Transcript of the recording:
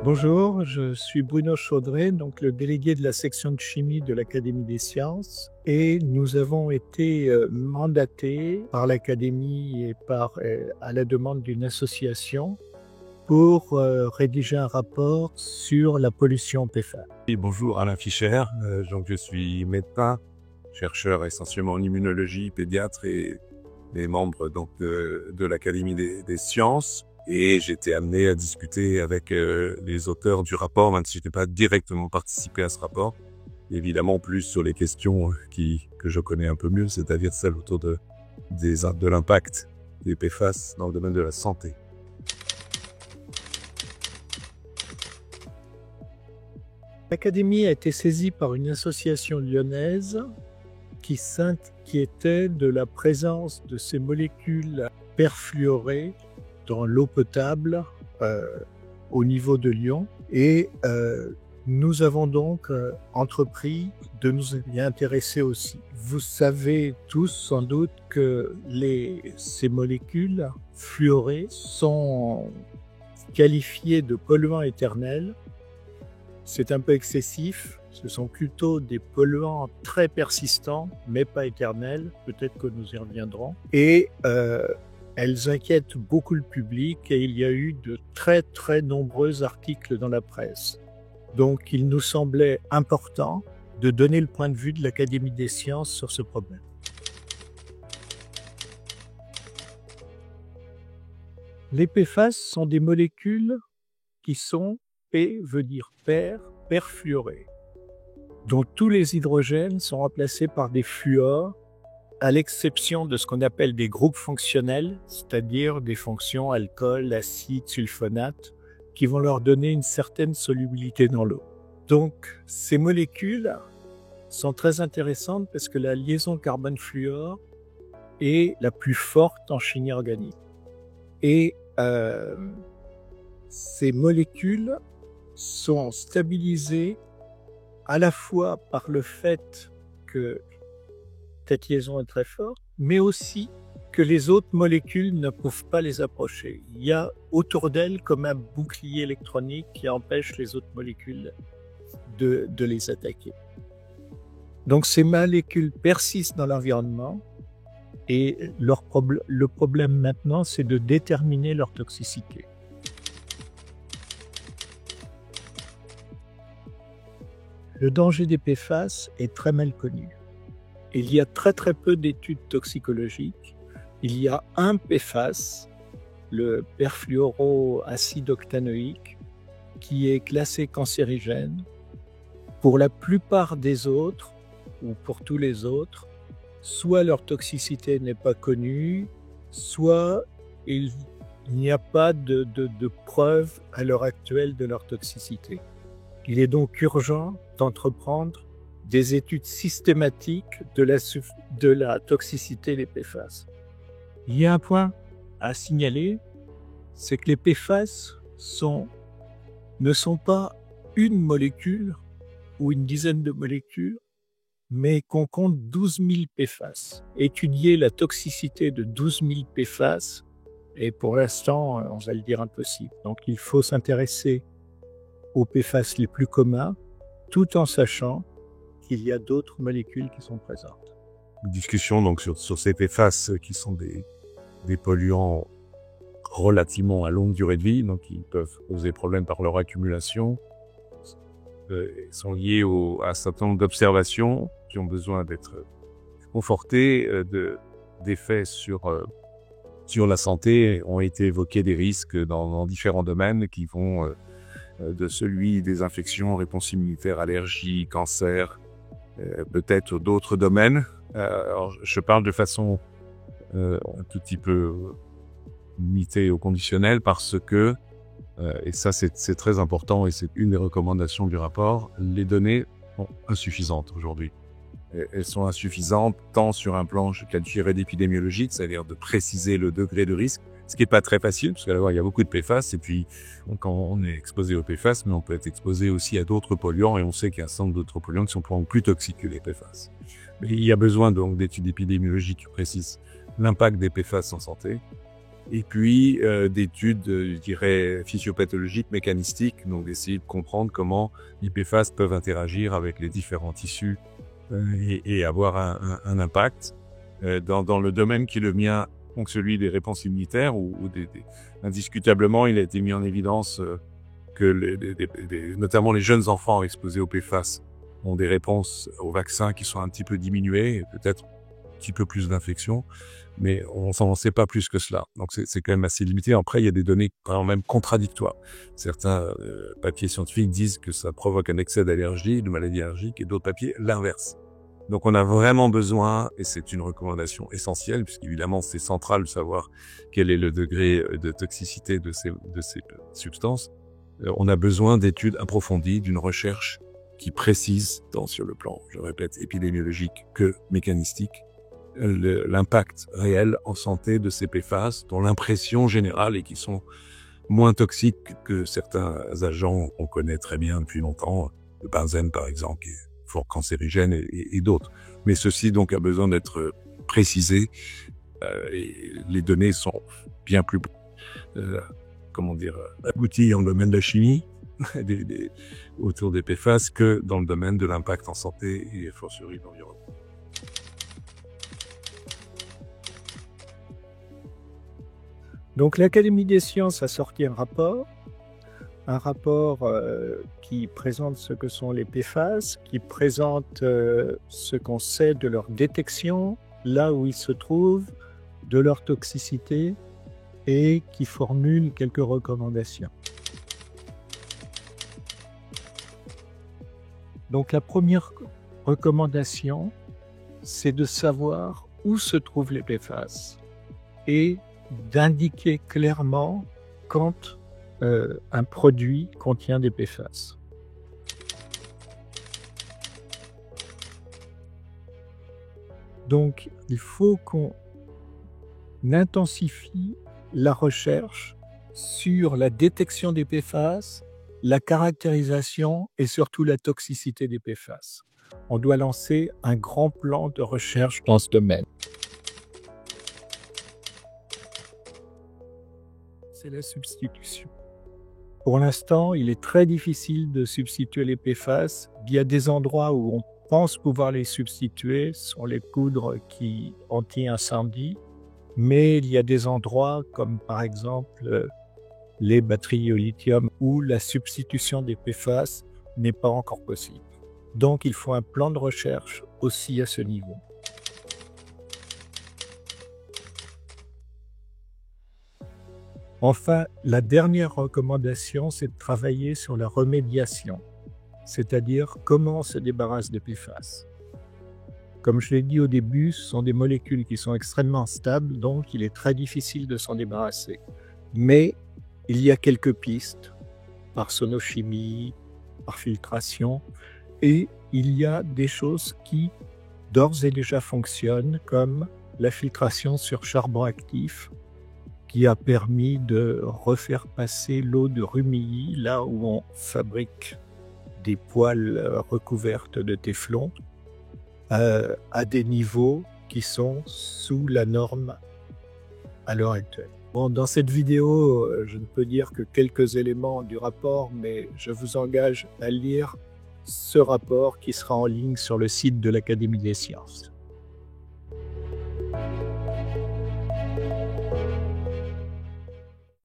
Bonjour, je suis Bruno Chaudret, donc le délégué de la section de chimie de l'Académie des sciences, et nous avons été mandatés par l'Académie et à la demande d'une association pour rédiger un rapport sur la pollution PFAS. Oui, bonjour, Alain Fischer. Donc je suis médecin, chercheur essentiellement en immunologie, pédiatre et membre donc de l'Académie des sciences. Et j'ai été amené à discuter avec les auteurs du rapport, même si je n'ai pas directement participé à ce rapport. Évidemment, plus sur les questions que je connais un peu mieux, c'est-à-dire celles autour de l'impact des PFAS dans le domaine de la santé. L'Académie a été saisie par une association lyonnaise qui s'inquiétait de la présence de ces molécules perfluorées dans l'eau potable au niveau de Lyon. Et nous avons donc entrepris de nous y intéresser aussi. Vous savez tous sans doute que ces molécules fluorées sont qualifiées de polluants éternels. C'est un peu excessif. Ce sont plutôt des polluants très persistants, mais pas éternels. Peut-être que nous y reviendrons. Et elles inquiètent beaucoup le public et il y a eu de très très nombreux articles dans la presse. Donc il nous semblait important de donner le point de vue de l'Académie des sciences sur ce problème. Les PFAS sont des molécules qui sont, P veut dire perfluorées, dont tous les hydrogènes sont remplacés par des fluors, à l'exception de ce qu'on appelle des groupes fonctionnels, c'est-à-dire des fonctions alcool, acide, sulfonate, qui vont leur donner une certaine solubilité dans l'eau. Donc, ces molécules sont très intéressantes parce que la liaison carbone-fluor est la plus forte en chimie organique. Et ces molécules sont stabilisées à la fois par le fait que cette liaison est très forte, mais aussi que les autres molécules ne peuvent pas les approcher. Il y a autour d'elles comme un bouclier électronique qui empêche les autres molécules de les attaquer. Donc ces molécules persistent dans l'environnement et le problème maintenant, c'est de déterminer leur toxicité. Le danger des PFAS est très mal connu. Il y a très très peu d'études toxicologiques. Il y a un PFAS, le perfluoroacide octanoïque, qui est classé cancérigène. Pour la plupart des autres, ou pour tous les autres, soit leur toxicité n'est pas connue, soit il n'y a pas de preuve à l'heure actuelle de leur toxicité. Il est donc urgent d'entreprendre des études systématiques de la toxicité des PFAS. Il y a un point à signaler, c'est que les PFAS ne sont pas une molécule ou une dizaine de molécules, mais qu'on compte 12 000 PFAS. Étudier la toxicité de 12 000 PFAS est pour l'instant, on va le dire, impossible. Donc il faut s'intéresser aux PFAS les plus communs, tout en sachant qu'il y a d'autres molécules qui sont présentes. Une discussion donc sur ces PFAS qui sont des polluants relativement à longue durée de vie, donc qui peuvent poser problème par leur accumulation, sont liés à un certain nombre d'observations qui ont besoin d'être confortées, d'effets sur la santé. Ont été évoqués des risques dans différents domaines qui vont de celui des infections, réponse immunitaire, allergies, cancer, peut-être d'autres domaines. Alors, je parle de façon un tout petit peu limitée au conditionnel parce que, et ça c'est très important et c'est une des recommandations du rapport, les données sont insuffisantes aujourd'hui. Elles sont insuffisantes tant sur un plan, je qualifierais d'épidémiologique, c'est-à-dire de préciser le degré de risque, ce qui n'est pas très facile, parce qu'il y a beaucoup de PFAS, et puis quand on est exposé aux PFAS, mais on peut être exposé aussi à d'autres polluants, et on sait qu'il y a un certain nombre d'autres polluants qui sont probablement plus toxiques que les PFAS. Mais il y a besoin donc d'études épidémiologiques qui précisent l'impact des PFAS en santé. et puis d'études, je dirais, physiopathologiques, mécanistiques, donc d'essayer de comprendre comment les PFAS peuvent interagir avec les différents tissus et avoir un impact. Dans le domaine qui est le mien, donc celui des réponses immunitaires, où indiscutablement, il a été mis en évidence que notamment les jeunes enfants exposés aux PFAS ont des réponses aux vaccins qui sont un petit peu diminuées, et peut-être un petit peu plus d'infections, mais on s'en sait pas plus que cela. Donc c'est quand même assez limité. Après, il y a des données quand même contradictoires. Certains papiers scientifiques disent que ça provoque un excès d'allergie, de maladie allergique, et d'autres papiers l'inverse. Donc on a vraiment besoin, et c'est une recommandation essentielle, puisqu'évidemment c'est central de savoir quel est le degré de toxicité de ces substances. On a besoin d'études approfondies, d'une recherche qui précise, tant sur le plan, je répète, épidémiologique que mécanistique, l'impact réel en santé de ces PFAS, dont l'impression générale est qu'ils sont moins toxiques que certains agents qu'on connaît très bien depuis longtemps, le benzène par exemple, qui est fort cancérigène, et d'autres. Mais ceci donc a besoin d'être précisé, et les données sont bien plus abouties en domaine de la chimie autour des PFAS que dans le domaine de l'impact en santé et fortiori l'environnement. Donc l'Académie des sciences a sorti un rapport qui présente ce que sont les PFAS, qui présente ce qu'on sait de leur détection, là où ils se trouvent, de leur toxicité, et qui formule quelques recommandations. Donc la première recommandation, c'est de savoir où se trouvent les PFAS et d'indiquer clairement quand un produit contient des PFAS. Donc, il faut qu'on intensifie la recherche sur la détection des PFAS, la caractérisation et surtout la toxicité des PFAS. On doit lancer un grand plan de recherche dans ce domaine. C'est la substitution. Pour l'instant, il est très difficile de substituer les PFAS. Il y a des endroits où on pense pouvoir les substituer, ce sont les poudres anti-incendie, mais il y a des endroits comme par exemple les batteries au lithium où la substitution des PFAS n'est pas encore possible. Donc il faut un plan de recherche aussi à ce niveau. Enfin, la dernière recommandation, c'est de travailler sur la remédiation, c'est-à-dire comment on se débarrasse des PFAS. Comme je l'ai dit au début, ce sont des molécules qui sont extrêmement stables, donc il est très difficile de s'en débarrasser. Mais il y a quelques pistes, par sonochimie, par filtration, et il y a des choses qui d'ores et déjà fonctionnent, comme la filtration sur charbon actif, qui a permis de refaire passer l'eau de Rumilly, là où on fabrique des poêles recouvertes de téflon, à des niveaux qui sont sous la norme à l'heure actuelle. Bon, dans cette vidéo, je ne peux dire que quelques éléments du rapport, mais je vous engage à lire ce rapport qui sera en ligne sur le site de l'Académie des sciences.